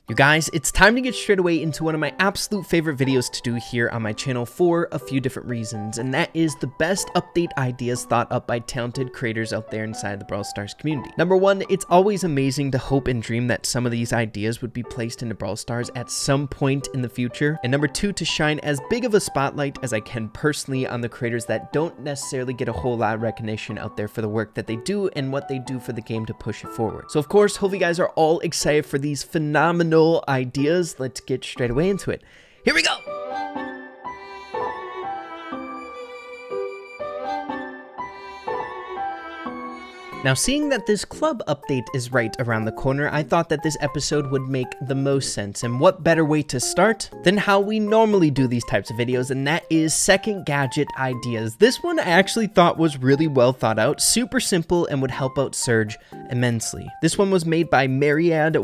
You guys, it's time to get straight away into one of my absolute favorite videos to do here on my channel for a few different reasons, and that is the best update ideas thought up by talented creators out there inside the Brawl Stars community. Number one, it's always amazing to hope and dream that some of these ideas would be placed into Brawl Stars at some point in the future. And number two, to shine as big of a spotlight as I can personally on the creators that don't necessarily get a whole lot of recognition out there for the work that they do and what they do for the game to push it forward. So of course, hope you guys are all excited for these phenomenal ideas. Let's get straight away into it. Here we go. Now, seeing that this club update is right around the corner, I thought that this episode would make the most sense, and what better way to start than how we normally do these types of videos, and that is second gadget ideas. This one I actually thought was really well thought out, super simple, and would help out Surge immensely. This one was made by Myriad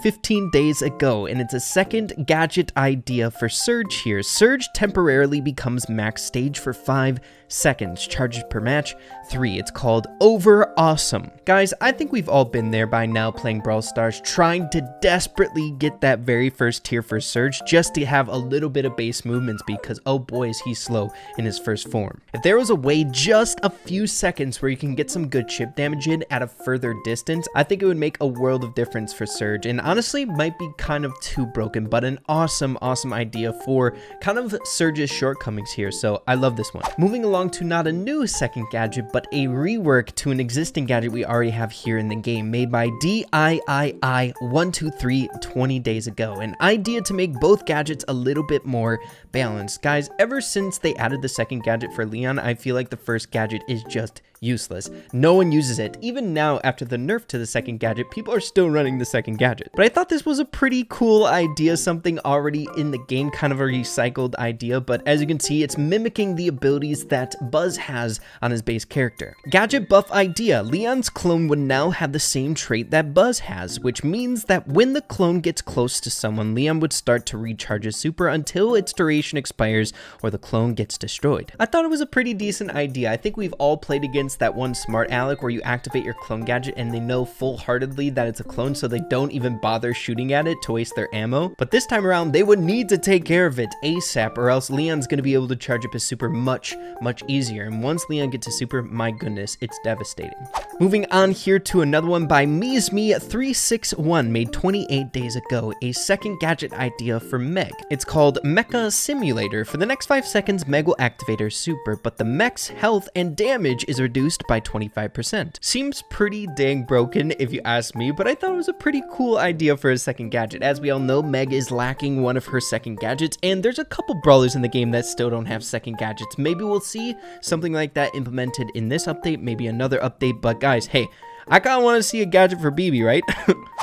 15 days ago, and it's a second gadget idea for Surge here. Surge temporarily becomes max stage for 5 seconds, charges per match 3. It's called Over Awesome. Guys, I think we've all been there by now playing Brawl Stars, trying to desperately get that very first tier for Surge just to have a little bit of base movements because, oh boy, is he slow in his first form. If there was a way just a few seconds where you can get some good chip damage in at a further distance, I think it would make a world of difference for Surge, and honestly might be kind of too broken, but an awesome idea for kind of Surge's shortcomings here, so I love this one. Moving along to not a new second gadget, but a rework to an existing gadget we already have here in the game, made by DIII123 20 days ago. An idea to make both gadgets a little bit more balanced. Guys, ever since they added the second gadget for Leon, I feel like the first gadget is just useless. No one uses it. Even now, after the nerf to the second gadget, people are still running the second gadget. But I thought this was a pretty cool idea, something already in the game, kind of a recycled idea, but as you can see, it's mimicking the abilities that Buzz has on his base character. Gadget buff idea. Leon's clone would now have the same trait that Buzz has, which means that when the clone gets close to someone, Leon would start to recharge his super until its duration expires or the clone gets destroyed. I thought it was a pretty decent idea. I think we've all played against that one smart aleck where you activate your clone gadget and they know full-heartedly that it's a clone, so they don't even bother shooting at it to waste their ammo. But this time around, they would need to take care of it ASAP, or else Leon's going to be able to charge up his super much easier. And once Leon gets a super, my goodness, it's devastating. Moving on here to another one by MeIsMe361, made 28 days ago, a second gadget idea for Mech. It's called Mecha Simulator. For the next 5 seconds, Meg will activate her super, but the Mech's health and damage is reduced by 25%. Seems pretty dang broken if you ask me, but I thought it was a pretty cool idea for a second gadget. As we all know, Meg is lacking one of her second gadgets, and there's a couple brawlers in the game that still don't have second gadgets. Maybe we'll see something like that implemented in this update, maybe another update, but guys, hey, I kind of want to see a gadget for BB, right?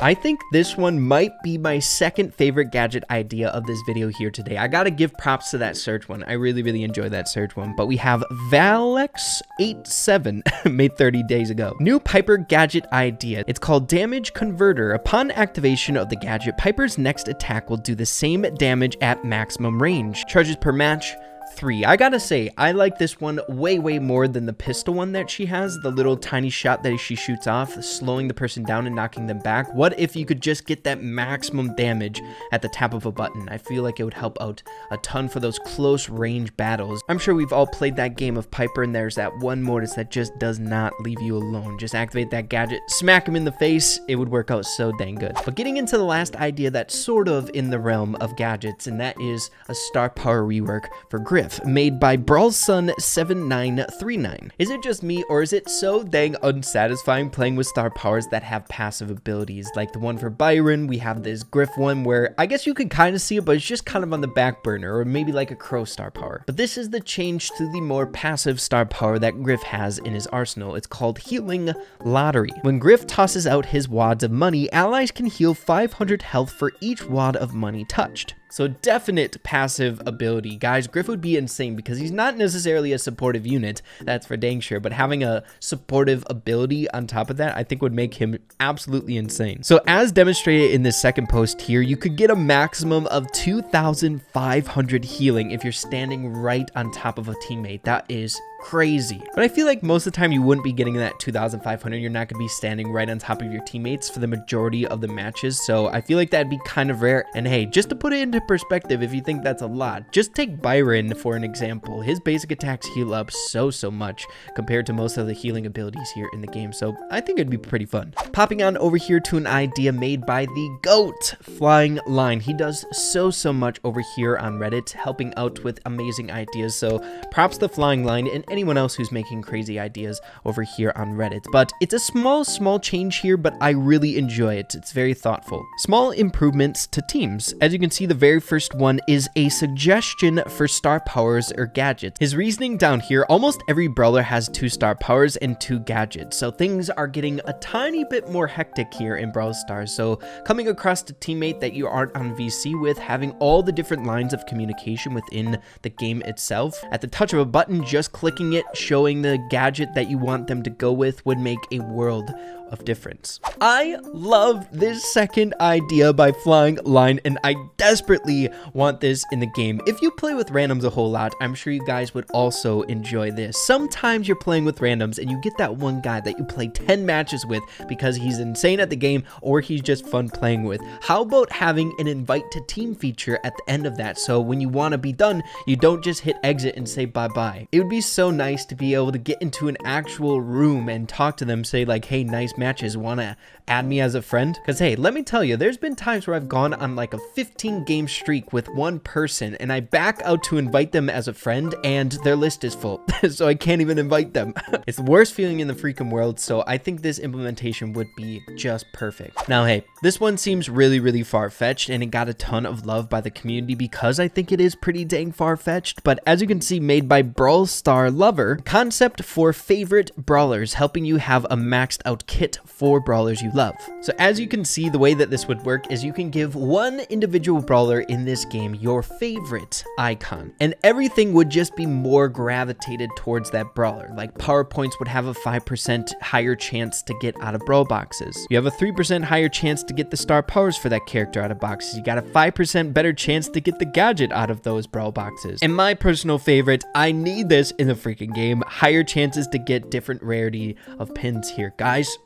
I think this one might be my second favorite gadget idea of this video here today. I gotta give props to that Surge one. I really enjoy that Surge one. But we have Valex87 made 30 days ago. New Piper gadget idea. It's called Damage Converter. Upon activation of the gadget, Piper's next attack will do the same damage at maximum range. Charges per match 3. I gotta say, I like this one way more than the pistol one that she has, the little tiny shot that she shoots off, slowing the person down and knocking them back. What if you could just get that maximum damage at the tap of a button? I feel like it would help out a ton for those close range battles. I'm sure we've all played that game of Piper, and there's that one Mortis that just does not leave you alone. Just activate that gadget, smack him in the face, it would work out so dang good. But getting into the last idea that's sort of in the realm of gadgets, and that is a star power rework for Griff, made by Brawlson7939. Is it just me, or is it so dang unsatisfying playing with star powers that have passive abilities? Like the one for Byron, we have this Griff one where I guess you could kind of see it, but it's just kind of on the back burner, or maybe like a Crow star power. But this is the change to the more passive star power that Griff has in his arsenal. It's called Healing Lottery. When Griff tosses out his wads of money, allies can heal 500 health for each wad of money touched. So definite passive ability. Guys, Griff would be insane because he's not necessarily a supportive unit, that's for dang sure, but having a supportive ability on top of that, I think would make him absolutely insane. So as demonstrated in this second post here, you could get a maximum of 2,500 healing if you're standing right on top of a teammate. That is crazy. But I feel like most of the time you wouldn't be getting that 2,500. You're not going to be standing right on top of your teammates for the majority of the matches. So I feel like that'd be kind of rare. And hey, just to put it into perspective, if you think that's a lot, just take Byron for an example. His basic attacks heal up so much compared to most of the healing abilities here in the game. So I think it'd be pretty fun. Popping on over here to an idea made by the GOAT, Flying Line. He does so much over here on Reddit, helping out with amazing ideas. So props to Flying Line and anyone else who's making crazy ideas over here on Reddit. But it's a small change here, but I really enjoy it. It's very thoughtful. Small improvements to teams. As you can see, the very first one is a suggestion for star powers or gadgets. His reasoning down here, almost every brawler has 2 star powers and 2 gadgets. So things are getting a tiny bit more hectic here in Brawl Stars. So coming across a teammate that you aren't on VC with, having all the different lines of communication within the game itself, at the touch of a button, just clicking it, showing the gadget that you want them to go with would make a world of difference. I love this second idea by Flying Line, and I desperately want this in the game. If you play with randoms a whole lot, I'm sure you guys would also enjoy this. Sometimes you're playing with randoms and you get that one guy that you play 10 matches with because he's insane at the game or he's just fun playing with. How about having an invite to team feature at the end of that, so when you want to be done, you don't just hit exit and say bye-bye. It would be so nice to be able to get into an actual room and talk to them, say like, hey, nice matches, want to add me as a friend? Because hey, let me tell you, there's been times where I've gone on like a 15 game streak with one person and I back out to invite them as a friend and their list is full. So I can't even invite them. It's the worst feeling in the freaking world. So I think this implementation would be just perfect. Now, hey, this one seems really far-fetched and it got a ton of love by the community because I think it is pretty dang far-fetched. But as you can see, made by Brawl Star Lover, concept for favorite brawlers, helping you have a maxed out kit for brawlers you love. So as you can see, the way that this would work is you can give one individual brawler in this game your favorite icon, and everything would just be more gravitated towards that brawler. Like power points would have a 5% higher chance to get out of brawl boxes. You have a 3% higher chance to get the star powers for that character out of boxes. You got a 5% better chance to get the gadget out of those brawl boxes. And my personal favorite, I need this in the freaking game, higher chances to get different rarity of pins here. Guys,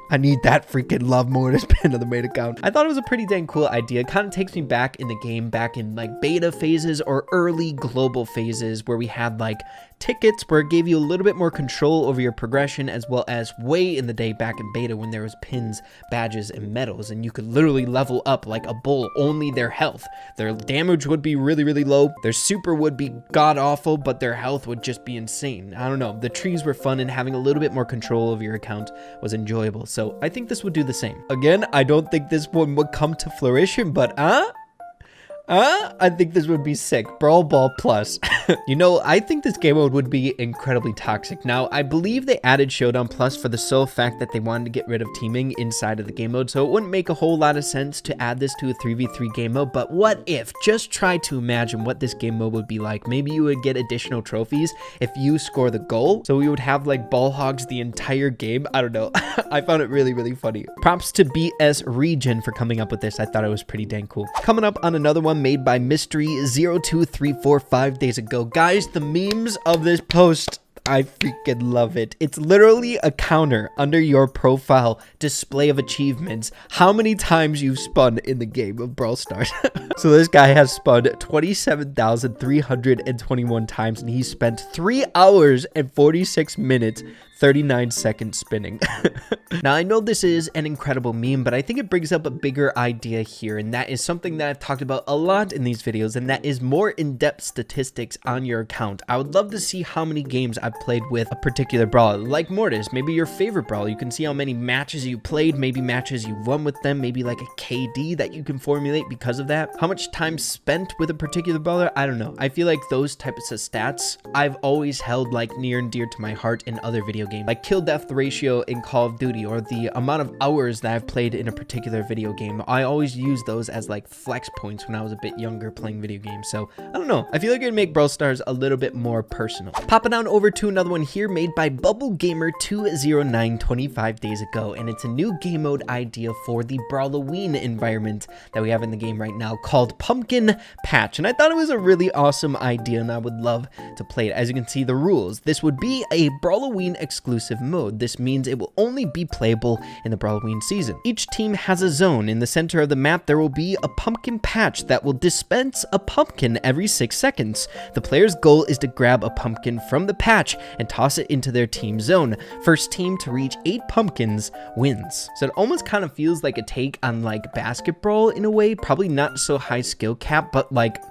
I need that freaking love mortis pin on the main account. I thought it was a pretty dang cool idea. It kind of takes me back in the game, back in like beta phases or early global phases where we had like tickets where it gave you a little bit more control over your progression, as well as way in the day back in beta when there was pins, badges, and medals, and you could literally level up like a bull, only their health. Their damage would be really low, their super would be god awful, but their health would just be insane. I don't know, the trees were fun and having a little bit more control of your account was enjoyable. So I think this would do the same. Again, I don't think this one would come to fruition, but I think this would be sick. Brawl Ball Plus. You know, I think this game mode would be incredibly toxic. Now, I believe they added Showdown Plus for the sole fact that they wanted to get rid of teaming inside of the game mode, so it wouldn't make a whole lot of sense to add this to a 3v3 game mode. But what if? Just try to imagine what this game mode would be like. Maybe you would get additional trophies if you score the goal, so we would have like ball hogs the entire game. I don't know. I found it really funny. Props to BS Region for coming up with this. I thought it was pretty dang cool. Coming up on another one made by Mystery02345 days ago. Guys, the memes of this post, I freaking love it. It's literally a counter under your profile display of achievements, how many times you've spun in the game of Brawl Stars. So this guy has spun 27,321 times, and he spent 3 hours and 46 minutes 39 seconds spinning. Now, I know this is an incredible meme, but I think it brings up a bigger idea here, and that is something that I've talked about a lot in these videos, and that is more in-depth statistics on your account. I would love to see how many games I've played with a particular brawler, like Mortis, maybe your favorite brawler. You can see how many matches you played, maybe matches you won with them, maybe like a KD that you can formulate because of that. How much time spent with a particular brawler? I don't know. I feel like those types of stats I've always held like near and dear to my heart in other video video game, like kill death ratio in Call of Duty, or the amount of hours that I've played in a particular video game. I always use those as like flex points when I was a bit younger playing video games. So I don't know, I feel like it'd make Brawl Stars a little bit more personal. Popping on over to another one here made by Bubble Gamer 209 25 days ago, and it's a new game mode idea for the Brawloween environment that we have in the game right now called Pumpkin Patch. And I thought it was a really awesome idea, and I would love to play it. As you can see, the rules: this would be a Brawloween exclusive mode. This means it will only be playable in the Brawloween season. Each team has a zone. In the center of the map, there will be a pumpkin patch that will dispense a pumpkin every 6 seconds. The player's goal is to grab a pumpkin from the patch and toss it into their team zone. First team to reach 8 pumpkins wins. So it almost kind of feels like a take on like basketball in a way. Probably not so high skill cap, but like,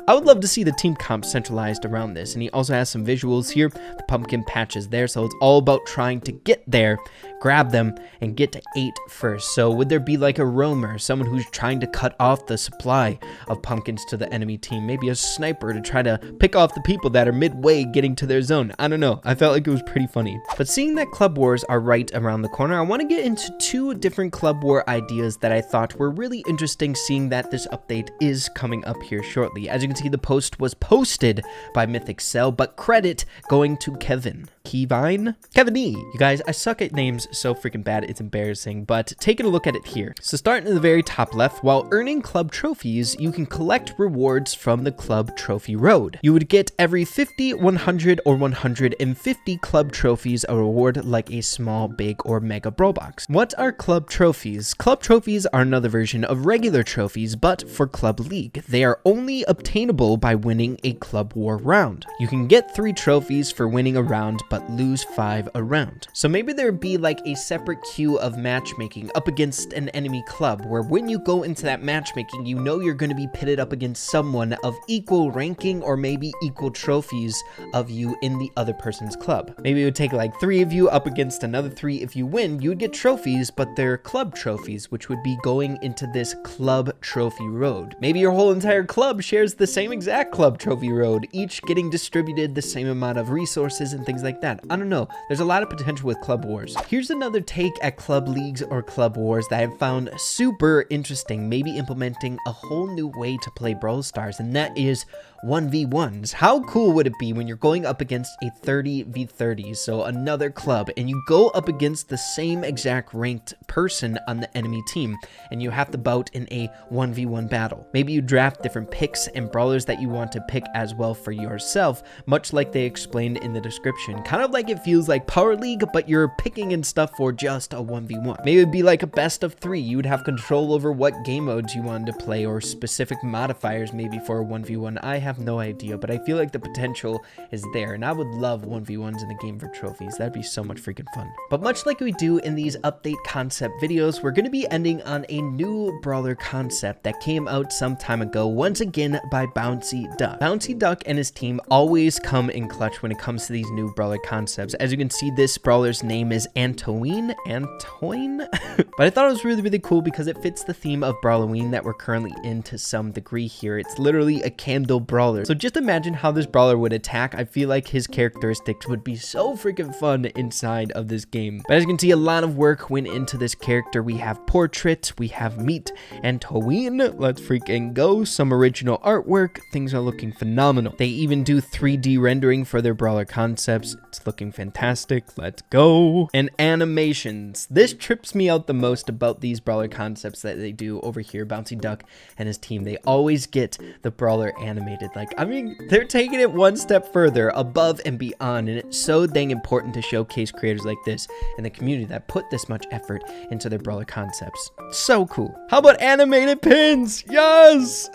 I would love to see the team comp centralized around this. And he also has some visuals here. The pumpkin patch is there, so it's all about trying to get there, grab them, and get to 8 first. So would there be like a roamer, someone who's trying to cut off the supply of pumpkins to the enemy team? Maybe a sniper to try to pick off the people that are midway getting to their zone. I don't know. I felt like it was pretty funny. But seeing that Club Wars are right around the corner, I want to get into 2 different Club War ideas that I thought were really interesting, seeing that this update is coming up here shortly. As you can see, the post was posted by Mythic Cell, but credit going to Kevin E. You guys, I suck at names so freaking bad, it's embarrassing, but taking a look at it here. So starting in the very top left, while earning club trophies, you can collect rewards from the club trophy road. You would get every 50, 100, or 150 club trophies a reward, like a small, big, or mega brawl box. What are club trophies? Club trophies are another version of regular trophies, but for Club League. They are only obtainable by winning a Club War round. You can get 3 trophies for winning a round, but lose 5 a round. So maybe there would be like a separate queue of matchmaking up against an enemy club, where when you go into that matchmaking, you know you're going to be pitted up against someone of equal ranking or maybe equal trophies of you in the other person's club. Maybe it would take like 3 of you up against another 3. If you win, you would get trophies, but they're club trophies, which would be going into this club trophy road. Maybe your whole entire club shares the same exact club trophy road, each getting distributed the same amount of resources and things like that. I don't know. There's a lot of potential with Club Wars. Here's another take at Club Leagues or Club Wars that I've found super interesting, maybe implementing a whole new way to play Brawl Stars, and that is 1v1s. How cool would it be when you're going up against a 30v30, so another club, and you go up against the same exact ranked person on the enemy team, and you have to bout in a 1v1 battle. Maybe you draft different picks and brawlers that you want to pick as well for yourself, much like they explained in the description. Kind of like it feels like Power League, but you're picking and stuff for just a 1v1. Maybe it'd be like a best of 3. You would have control over what game modes you wanted to play, or specific modifiers maybe for a 1v1. I have no idea, but I feel like the potential is there, and I would love 1v1s in the game for trophies. That'd be so much freaking fun. But much like we do in these update concept videos, we're going to be ending on a new Brawler concept that came out some time ago, once again by Bouncy Duck. Bouncy Duck and his team always come in clutch when it comes to these new Brawler concepts. As you can see, this brawler's name is Antoine, but I thought it was really cool because it fits the theme of Brawloween that we're currently in to some degree here. It's literally a candle brawler. So just imagine how this brawler would attack. I feel like his characteristics would be so freaking fun inside of this game. But as you can see, a lot of work went into this character. We have portrait, we have meet Antoine. Let's freaking go. Some original artwork. Things are looking phenomenal. They even do 3D rendering for their Brawler concepts. It's looking fantastic. Let's go. And animations. This trips me out the most about these Brawler concepts that they do over here. Bouncy Duck and his team, they always get the brawler animated. Like, I mean, they're taking it one step further, above and beyond, and it's so dang important to showcase creators like this in the community that put this much effort into their Brawler concepts. So cool. How about animated pins? Yes!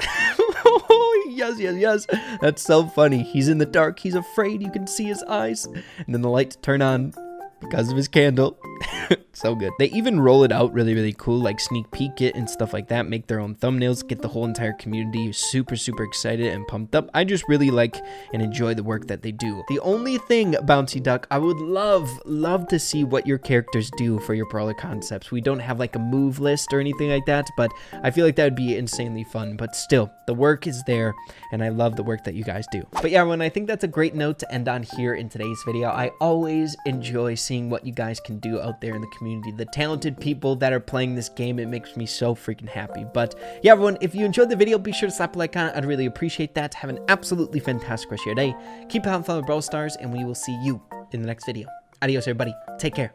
Yes. That's so funny. He's in the dark. He's afraid. You can see his eyes. And then the lights turn on because of his candle. So good. They even roll it out really cool, like sneak peek it and stuff like that, make their own thumbnails, get the whole entire community super excited and pumped up. I just really like and enjoy the work that they do. The only thing, Bouncy Duck, I would love to see what your characters do for your Brawler concepts. We don't have like a move list or anything like that, but I feel like that would be insanely fun. But still, the work is there and I love the work that you guys do. But yeah, everyone, I think that's a great note to end on here in today's video. I always enjoy seeing what you guys can do out there in the community, the talented people that are playing this game. It makes me so freaking happy. But yeah, everyone, if you enjoyed the video, be sure to slap a like on it. I'd really appreciate that. Have an absolutely fantastic rest of your day. Keep having fun with Brawl Stars, and we will see you in the next video. Adios, everybody. Take care.